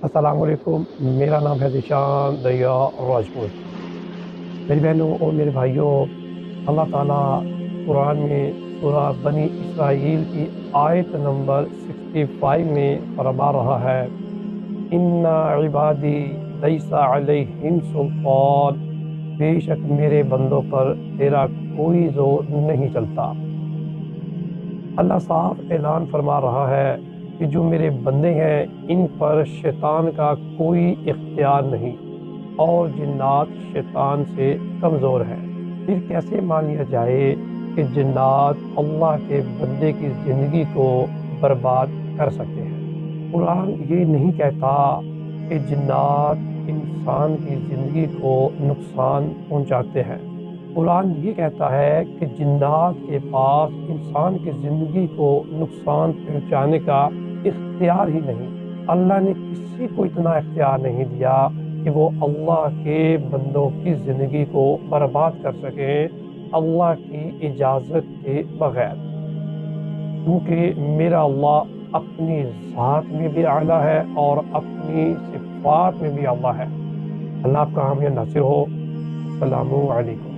السلام علیکم، میرا نام ہے ذیشان دریا راجپوت۔ میری بہنوں اور میرے بھائیوں، اللہ تعالیٰ قرآن میں سورہ بنی اسرائیل کی آیت نمبر 65 میں فرما رہا ہے، ان عبادی لیس علیہم سلطان، بے شک میرے بندوں پر تیرا کوئی زور نہیں چلتا۔ اللہ صاف اعلان فرما رہا ہے کہ جو میرے بندے ہیں ان پر شیطان کا کوئی اختیار نہیں، اور جنات شیطان سے کمزور ہیں۔ پھر کیسے مان لیا جائے کہ جنات اللہ کے بندے کی زندگی کو برباد کر سکتے ہیں؟ قرآن یہ نہیں کہتا کہ جنات انسان کی زندگی کو نقصان پہنچاتے ہیں۔ قرآن یہ کہتا ہے کہ جنات کے پاس انسان کی زندگی کو نقصان پہنچانے کا اختیار ہی نہیں۔ اللہ نے کسی کو اتنا اختیار نہیں دیا کہ وہ اللہ کے بندوں کی زندگی کو برباد کر سکے اللہ کی اجازت کے بغیر، کیونکہ میرا اللہ اپنی ذات میں بھی اعلیٰ ہے اور اپنی صفات میں بھی اعلیٰ ہے۔ اللہ آپ کا حامی ناصر ہو۔ السلام علیکم۔